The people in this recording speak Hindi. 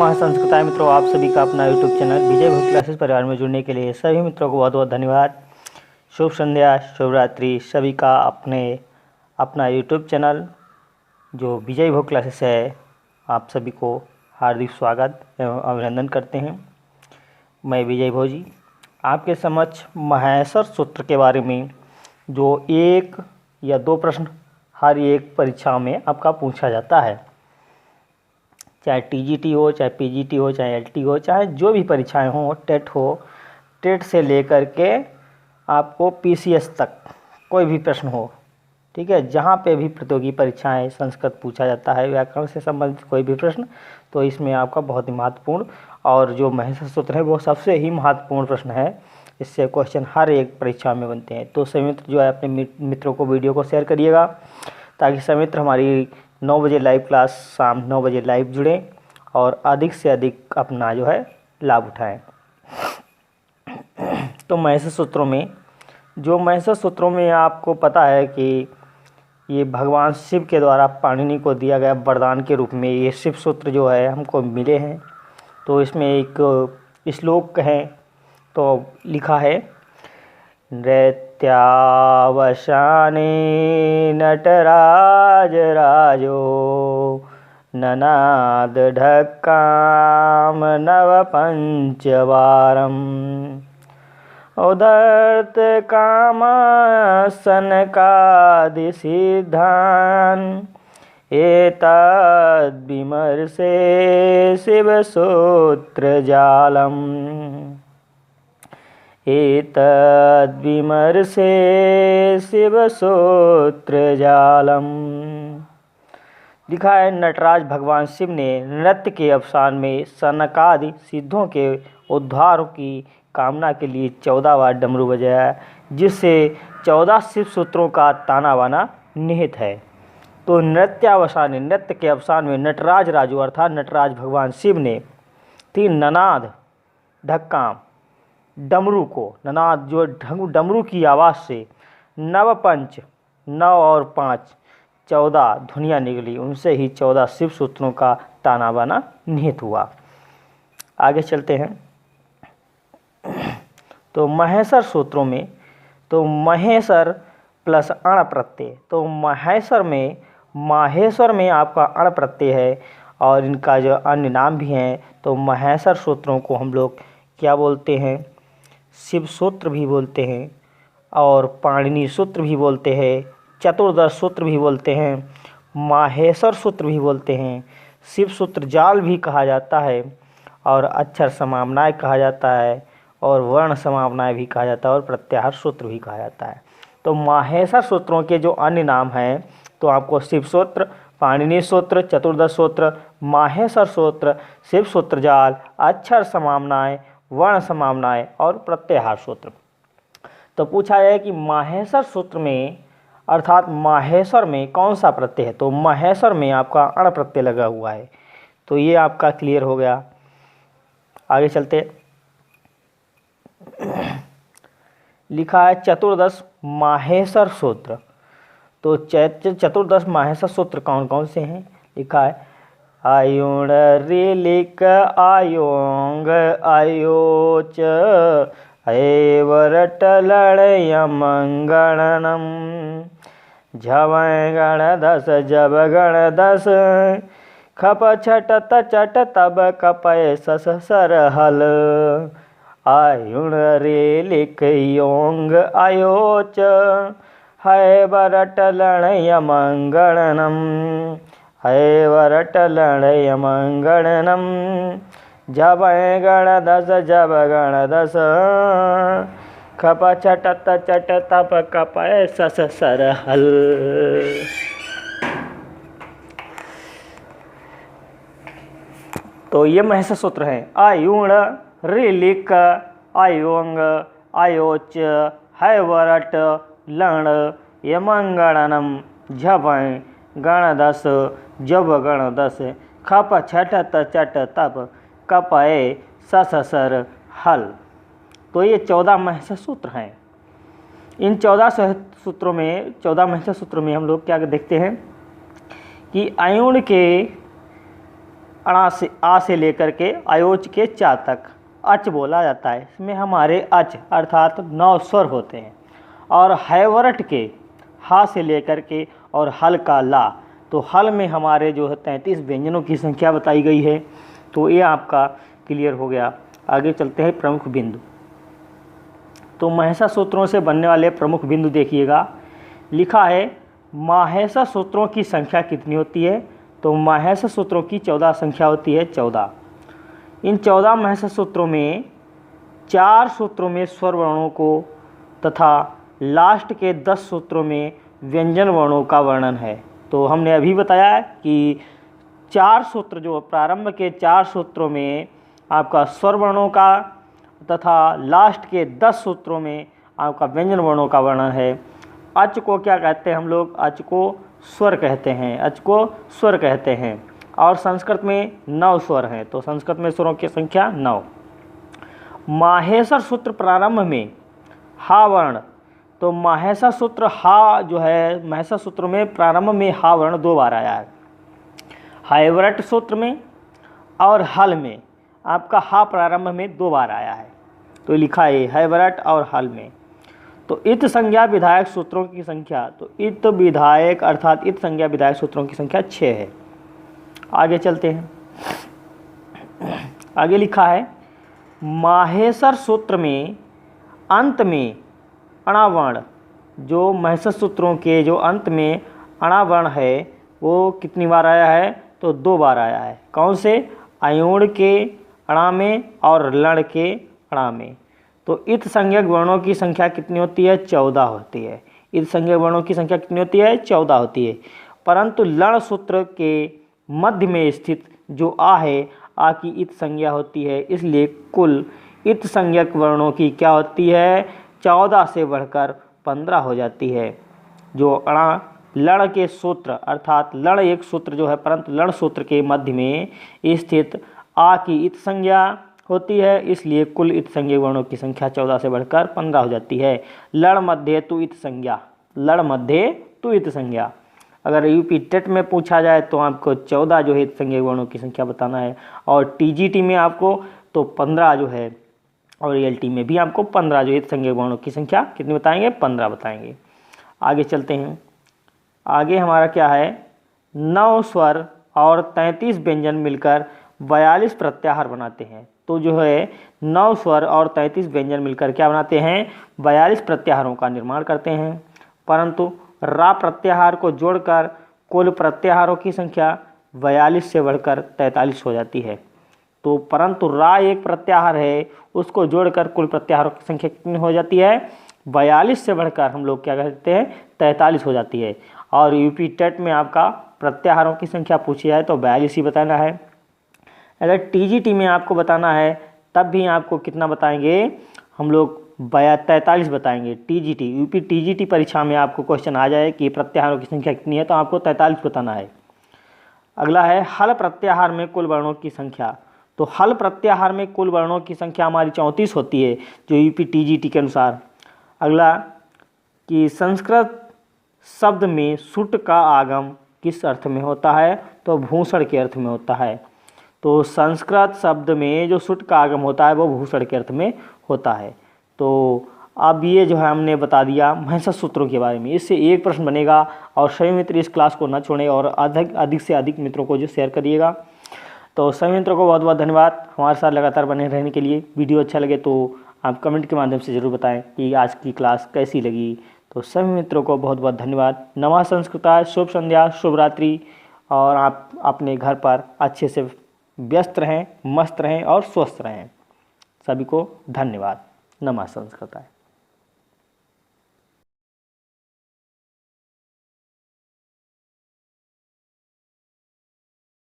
नमः संस्कृताय मित्रों, आप सभी का अपना यूट्यूब चैनल विजय भोज क्लासेस परिवार में जुड़ने के लिए सभी मित्रों को बहुत बहुत धन्यवाद। शुभ संध्या, शुभ रात्रि। सभी का अपना यूट्यूब चैनल जो विजय भोज क्लासेस है, आप सभी को हार्दिक स्वागत एवं अभिनंदन करते हैं। मैं विजय भोजी आपके समक्ष महेश्वर सूत्र के बारे में जो 1 या 2 प्रश्न हर एक परीक्षा में आपका पूछा जाता है, चाहे टीजीटी हो, चाहे पीजीटी हो, चाहे एलटी हो, चाहे जो भी परीक्षाएं हो, टेट हो, टेट से लेकर के आपको पीसीएस तक कोई भी प्रश्न हो, ठीक है। जहाँ पे भी प्रतियोगी परीक्षाएं संस्कृत पूछा जाता है, व्याकरण से संबंधित कोई भी प्रश्न, तो इसमें आपका बहुत ही महत्वपूर्ण और जो महेश्वर सूत्र है वो सबसे ही महत्वपूर्ण प्रश्न है। इससे क्वेश्चन हर एक परीक्षा में बनते हैं। तो सभी मित्र जो है अपने मित्रों को वीडियो को शेयर करिएगा ताकि सभी मित्र हमारी 9 बजे लाइव क्लास, शाम 9 बजे लाइव जुड़ें और अधिक से अधिक अपना जो है लाभ उठाएं। तो महेश्वर सूत्रों में आपको पता है कि ये भगवान शिव के द्वारा पाणिनि को दिया गया वरदान के रूप में ये शिव सूत्र जो है हमको मिले हैं। तो इसमें एक श्लोक है, तो लिखा है, नृत्यावसाने नटराज राजो ननाद ढक्काम नव पंचवारम उदर्त कामासनकादि सिद्धान एतद्विमर्शे शिवसूत्र जालम एतद्विमर्शे शिवसूत्र जालम। लिखा है, नटराज भगवान शिव ने नृत्य के अवसान में सनकादि सिद्धों के उद्धार की कामना के लिए 14 बार डमरू बजाया, जिससे 14 शिव सूत्रों का ताना बाना निहित है। तो नृत्य के अवसान में नटराज राजू अर्थात नटराज भगवान शिव ने 3 ननाद ढक्काम डमरू को, ननाद जो डमरू की आवाज़ से 9 पंच 9 और 5 14 ध्वनियाँ निकली, उनसे ही 14 शिव सूत्रों का ताना बाना निहित हुआ। आगे चलते हैं। तो महेश्वर सूत्रों में तो महेश्वर प्लस अण प्रत्यय, तो माहेश्वर में आपका अण प्रत्यय है और इनका जो अन्य नाम भी हैं। तो महेश्वर सूत्रों को हम लोग क्या बोलते हैं? शिव सूत्र भी बोलते हैं और पाणिनि सूत्र भी बोलते हैं, चतुर्दश सूत्र भी बोलते हैं, माहेश्वर सूत्र भी बोलते हैं, शिव सूत्र जाल भी कहा जाता है और अक्षर समामनाय कहा जाता है और वर्ण समामनाय भी कहा जाता है और प्रत्याहार सूत्र भी कहा जाता है। तो माहेश्वर सूत्रों के जो अन्य नाम हैं तो आपको शिव सूत्र, पाणिनि सूत्र, चतुर्दश सूत्र, माहेश्वर सूत्र, शिव सूत्र जाल, अक्षर समामनाय, वर्ण समामनाय और प्रत्याहार सूत्र। तो पूछा है कि माहेश्वर सूत्र में अर्थात माहेश्वर में कौन सा प्रत्यय है? तो माहेश्वर में आपका अण प्रत्यय लगा हुआ है। तो ये आपका क्लियर हो गया। आगे चलते। लिखा है चतुर्दश माहेश्वर सूत्र। तो चतुर्दश माहेश्वर सूत्र कौन कौन से हैं? लिखा है, आयुण ऋलिक आयोंग आयोच ऐवरट लड़यमंगणनम झवय गण दस जब गण दस खप छट चट तब कपय सस सरहल आयुण ऋलिक योंग आयोच हैवरट लड़यमंगणनम हैवरट लड़यमंगणनम जबय गण दस जब गण दस खप छट चट तप कपय सस सरहल। तो ये महेश्वर सूत्र है। आयुण ऋलिक आयोंग आयोच हैवरट लण यमंगणनम झवय गण दस जब गण दस खप छट चट तप कपय सस सर हल। तो ये 14 महेश्वर सूत्र हैं। इन 14 सूत्रों में 14 महेश्वर सूत्रों में हम लोग क्या देखते हैं कि अयुण के अणा से आ से लेकर के आयोच के चा तक अच बोला जाता है। इसमें हमारे अच अर्थात 9 स्वर होते हैं। और हैवरट के हा से लेकर के और हल का ला, तो हल में हमारे जो है 33 व्यंजनों की संख्या बताई गई है। तो ये आपका क्लियर हो गया। आगे चलते हैं प्रमुख बिंदु। तो महिषा सूत्रों से बनने वाले प्रमुख बिंदु देखिएगा। लिखा है महिषा सूत्रों की संख्या कितनी होती है। तो महिषा सूत्रों की 14 संख्या होती है, 14। इन 14 महिषा सूत्रों में 4 सूत्रों में स्वर वर्णों को तथा लास्ट के 10 सूत्रों में व्यंजन वर्णों का वर्णन है। तो हमने अभी बताया कि 4 सूत्र जो प्रारंभ के 4 सूत्रों में आपका स्वर वर्णों का तथा लास्ट के 10 सूत्रों में आपका व्यंजन वर्णों का वर्णन है। अच को क्या कहते हैं हम लोग? अच को स्वर कहते हैं, अच को स्वर कहते हैं। और संस्कृत में 9 स्वर हैं, तो संस्कृत में स्वरों की संख्या 9। माहेश्वर सूत्र प्रारंभ में हा वर्ण, तो माहेश्वर सूत्र हा जो है माहेश्वर सूत्र में प्रारंभ में हा वर्ण 2 बार आया है। हैवरट सूत्र में और हल में आपका हा प्रारंभ में 2 बार आया है। तो लिखा है हैवरट और हल में। तो इत संज्ञा विधायक सूत्रों की संख्या, तो इत विधायक अर्थात इत संज्ञा विधायक सूत्रों की संख्या 6 है। आगे चलते हैं। आगे लिखा है माहेश्वर सूत्र में अंत में अणावर्ण, जो महिषा सूत्रों के जो अंत में अणावर्ण है वो कितनी बार आया है? तो 2 बार आया है। कौन से? अयोण के अणा में और लण के अणा में। तो इत संज्ञक वर्णों की संख्या कितनी होती है? 14 होती है। इत संज्ञक वर्णों की संख्या कितनी होती है? 14 होती है। परंतु लण सूत्र के मध्य में स्थित जो आ है, आ की इत संज्ञा होती है, इसलिए कुल इत संज्ञक वर्णों की क्या होती है? 14 से बढ़कर 15 हो जाती है। जो अणा लण के सूत्र अर्थात लण एक सूत्र जो है, परंतु लण सूत्र के मध्य में स्थित आ की इत संज्ञा होती है, इसलिए कुल इत संज्ञक वर्णों की संख्या 14 से बढ़कर 15 हो जाती है। लण मध्य तु इत संज्ञा, लण मध्य तु इत संज्ञा। अगर यूपी टेट में पूछा जाए तो आपको 14 जो है इत संज्ञक वर्णों की संख्या बताना है, और टीजीटी में आपको तो 15 जो है, और एलटी में भी आपको 15 जो इत संज्ञक वर्णों की संख्या कितनी बताएंगे? 15 बताएंगे। आगे चलते हैं। आगे हमारा क्या है? 9 स्वर और 33 व्यंजन मिलकर 42 प्रत्याहार बनाते हैं। तो जो है 9 स्वर और 33 व्यंजन मिलकर क्या बनाते हैं? 42 प्रत्याहारों का निर्माण करते हैं। परंतु रा प्रत्याहार को जोड़कर कुल प्रत्याहारों की संख्या 42 से बढ़कर 43 हो जाती है। तो परंतु रा एक प्रत्याहार है, उसको जोड़कर कुल प्रत्याहारों की संख्या कितनी हो जाती है? 42 से बढ़कर हम लोग क्या कहते हैं? 43 हो जाती है। और यूपी टेट में आपका प्रत्याहारों की संख्या पूछी जाए तो 42 ही बताना है। अगर टीजीटी में आपको बताना है तब भी आपको कितना बताएंगे? हम लोग 43 बताएंगे। टीजीटी यूपी टीजीटी परीक्षा में आपको क्वेश्चन आ जाए कि प्रत्याहारों की संख्या कितनी है, तो आपको 43 बताना है। अगला है हल प्रत्याहार में कुल वर्णों की संख्या। तो हल प्रत्याहार में कुल वर्णों की संख्या हमारी 34 होती है, जो यूपी टीजीटी के अनुसार। अगला कि संस्कृत शब्द में सुट का आगम किस अर्थ में होता है? तो भूषण के अर्थ में होता है। तो संस्कृत शब्द में जो सुट का आगम होता है वो भूषण के अर्थ में होता है। तो अब ये जो है हमने बता दिया महिषा सूत्रों के बारे में। इससे एक प्रश्न बनेगा, और सभी मित्र इस क्लास को न छोड़ें और अधिक से अधिक मित्रों को जो शेयर करिएगा। तो सभी मित्रों को बहुत बहुत धन्यवाद हमारे साथ लगातार बने रहने के लिए। वीडियो अच्छा लगे तो आप कमेंट के माध्यम से ज़रूर बताएं कि आज की क्लास कैसी लगी। तो सभी मित्रों को बहुत बहुत धन्यवाद। नमः संस्कृताय, शुभ संध्या, शुभ रात्रि, और आप अपने घर पर अच्छे से व्यस्त रहें, मस्त रहें और स्वस्थ रहें। सभी को धन्यवाद। नमः संस्कृताय।